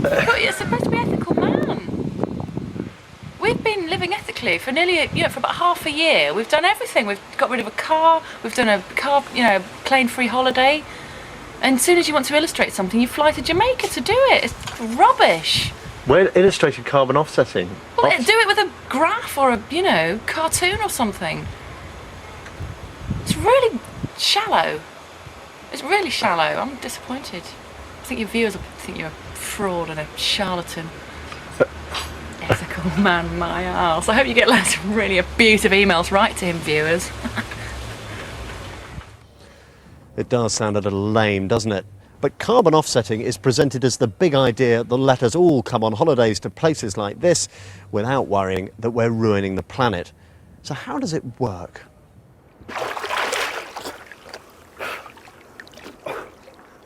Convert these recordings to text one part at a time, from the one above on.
But you're supposed to be ethical, man. We've been living ethically for nearly, for about half a year. We've done everything. We've got rid of a car. We've done a car, plane-free holiday. And as soon as you want to illustrate something, you fly to Jamaica to do it. It's rubbish. We're illustrating carbon offsetting. Well, do it with a graph or a, cartoon or something. It's really shallow. It's really shallow. I'm disappointed. I think your viewers will think you're a fraud and a charlatan. Ethical man, my arse. I hope you get loads of really abusive emails right to him, viewers. It does sound a little lame, doesn't it? But carbon offsetting is presented as the big idea that'll let us all come on holidays to places like this without worrying that we're ruining the planet. So how does it work?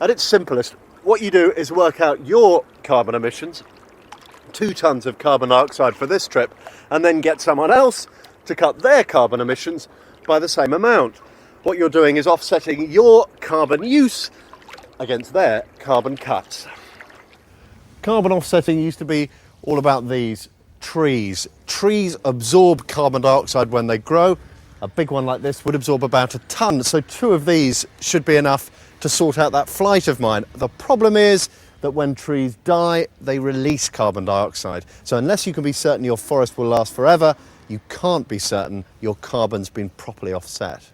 At its simplest, what you do is work out your carbon emissions, 2 tons of carbon dioxide for this trip, and then get someone else to cut their carbon emissions by the same amount. What you're doing is offsetting your carbon use against their carbon cuts. Carbon offsetting used to be all about these trees. Trees absorb carbon dioxide when they grow. A big one like this would absorb about a ton, so 2 of these should be enough to sort out that flight of mine. The problem is that when trees die, they release carbon dioxide. So unless you can be certain your forest will last forever, you can't be certain your carbon's been properly offset.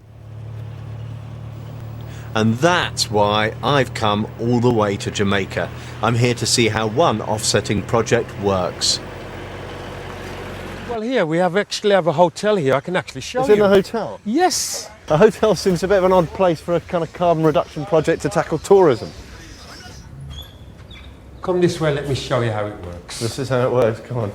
And that's why I've come all the way to Jamaica. I'm here to see how one offsetting project works. Well, here we actually have a hotel here. I can actually show you. It's in a hotel? Yes. A hotel seems a bit of an odd place for a kind of carbon reduction project to tackle tourism. Come this way, let me show you how it works. This is how it works, come on.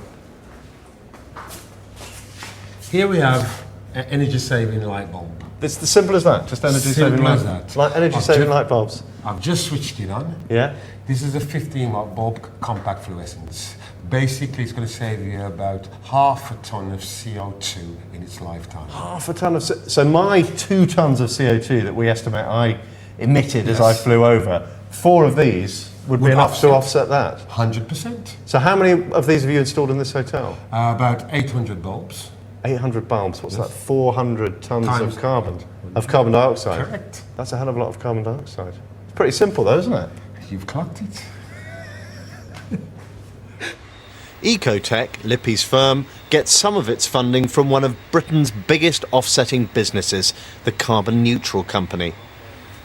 Here we have an energy-saving light bulb. It's as simple as that, just energy-saving light bulbs. Like energy-saving light bulbs. I've just switched it on. Yeah. This is a 15-watt bulb compact fluorescence. Basically, it's going to save you about half a ton of CO2 in its lifetime. Half a ton of so my 2 tons of CO2 that we estimate I emitted as I flew over, 4 of these would be enough to offset that. 100%. So how many of these have you installed in this hotel? About 800 bulbs. 800 bulbs. What's that? 400 tons of carbon dioxide. Correct. That's a hell of a lot of carbon dioxide. It's pretty simple, though, isn't it? You've clocked it. Ecotech, Lippy's firm, gets some of its funding from one of Britain's biggest offsetting businesses, the Carbon Neutral Company.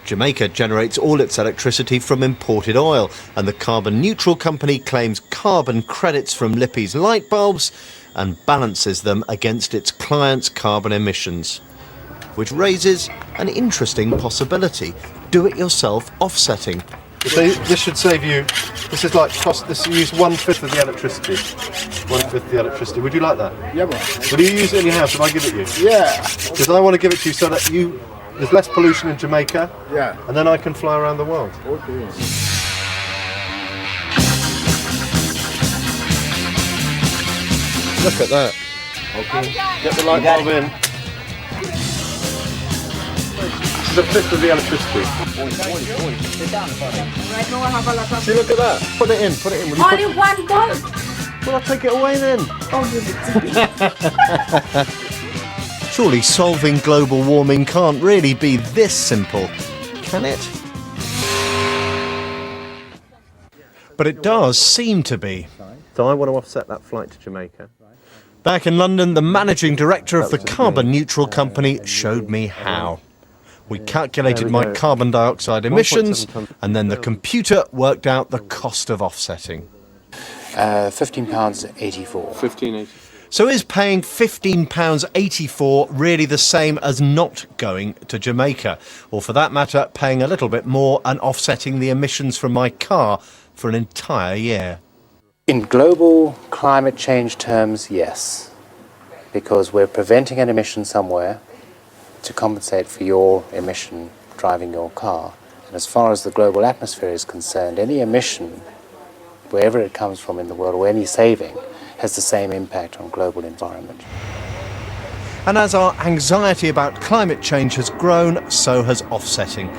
Jamaica generates all its electricity from imported oil, and the Carbon Neutral Company claims carbon credits from Lippy's light bulbs and balances them against its clients' carbon emissions. Which raises an interesting possibility: do-it-yourself offsetting. So this should save you, this is like cost, this use 1/5 of the electricity. 1/5 of the electricity. Would you like that? Yeah, bro. Will you use it in your house if I give it you? Yeah. Because I want to give it to you so that there's less pollution in Jamaica. Yeah. And then I can fly around the world. Okay. Look at that. Okay. Get the light bulb in. This is 1/5 of the electricity. See, look at that. Put it in. Will you Only one bulb. Well, I'll take it away then. Surely solving global warming can't really be this simple, can it? But it does seem to be. So I want to offset that flight to Jamaica. Back in London, the managing director of the Carbon Neutral Company showed me how. We calculated my carbon dioxide emissions, and then the computer worked out the cost of offsetting. £15.84. £15.84. So is paying £15.84 really the same as not going to Jamaica? Or for that matter, paying a little bit more and offsetting the emissions from my car for an entire year? In global climate change terms, yes. Because we're preventing an emission somewhere to compensate for your emission driving your car. And as far as the global atmosphere is concerned, any emission, wherever it comes from in the world, or any saving, has the same impact on global environment. And as our anxiety about climate change has grown, so has offsetting.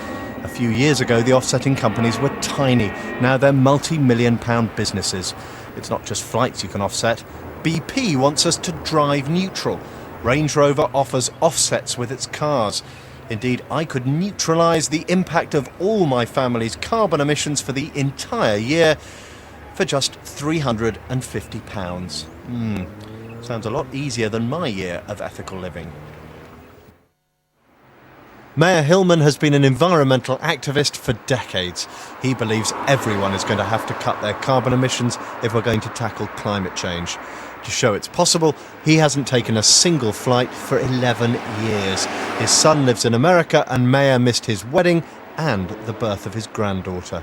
A few years ago, the offsetting companies were tiny. Now they're multi-million-pound businesses. It's not just flights you can offset. BP wants us to drive neutral. Range Rover offers offsets with its cars. Indeed, I could neutralise the impact of all my family's carbon emissions for the entire year for just £350. Sounds a lot easier than my year of ethical living. Mayor Hillman has been an environmental activist for decades. He believes everyone is going to have to cut their carbon emissions if we're going to tackle climate change. To show it's possible, he hasn't taken a single flight for 11 years. His son lives in America and Mayor missed his wedding and the birth of his granddaughter.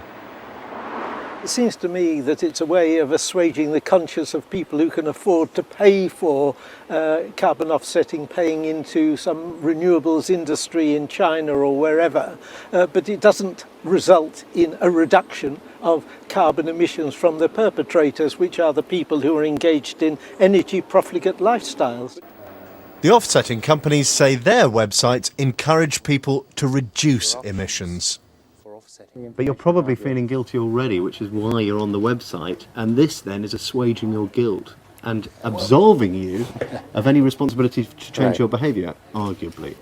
It seems to me that it's a way of assuaging the conscience of people who can afford to pay for carbon offsetting, paying into some renewables industry in China or wherever, but it doesn't result in a reduction of carbon emissions from the perpetrators, which are the people who are engaged in energy profligate lifestyles. The offsetting companies say their websites encourage people to reduce emissions. But you're probably feeling guilty already, which is why you're on the website, and this then is assuaging your guilt and absolving you of any responsibility to change your behaviour, arguably.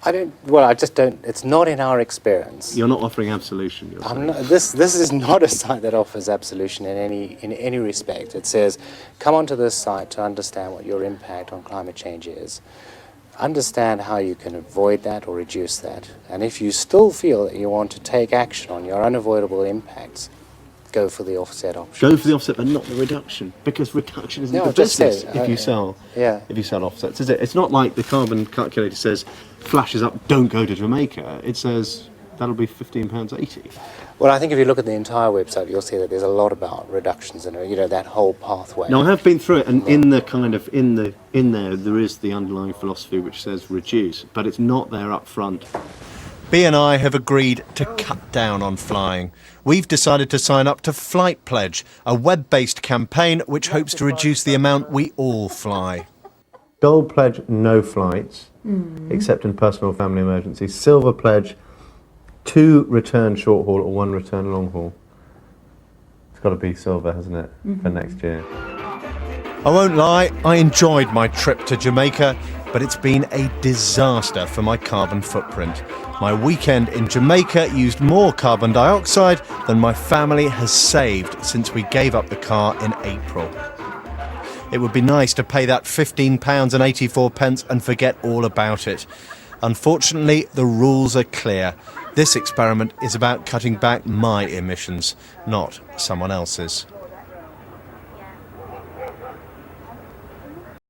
I just don't, it's not in our experience. You're not offering absolution, you're saying. This is not a site that offers absolution in any respect. It says, come onto this site to understand what your impact on climate change is. Understand how you can avoid that or reduce that. And if you still feel that you want to take action on your unavoidable impacts, go for the offset option. Go for the offset, but not the reduction, because reduction isn't the business if you sell offsets, is it? It's not like the carbon calculator says, flashes up, don't go to Jamaica. It says that'll be £15.80. Well, I think if you look at the entire website, you'll see that there's a lot about reductions and that whole pathway. Now, I have been through it, and in there there is the underlying philosophy which says reduce, but it's not there up front. B and I have agreed to cut down on flying. We've decided to sign up to Flight Pledge, a web-based campaign which hopes to reduce the amount we all fly. Gold Pledge, no flights, except in personal or family emergencies. Silver Pledge, 2 return short haul or 1 return long haul. It's got to be silver, hasn't it, for next year? I won't lie, I enjoyed my trip to Jamaica, but it's been a disaster for my carbon footprint. My weekend in Jamaica used more carbon dioxide than my family has saved since we gave up the car in April. It would be nice to pay that £15.84 and forget all about it. Unfortunately, the rules are clear. This experiment is about cutting back my emissions, not someone else's.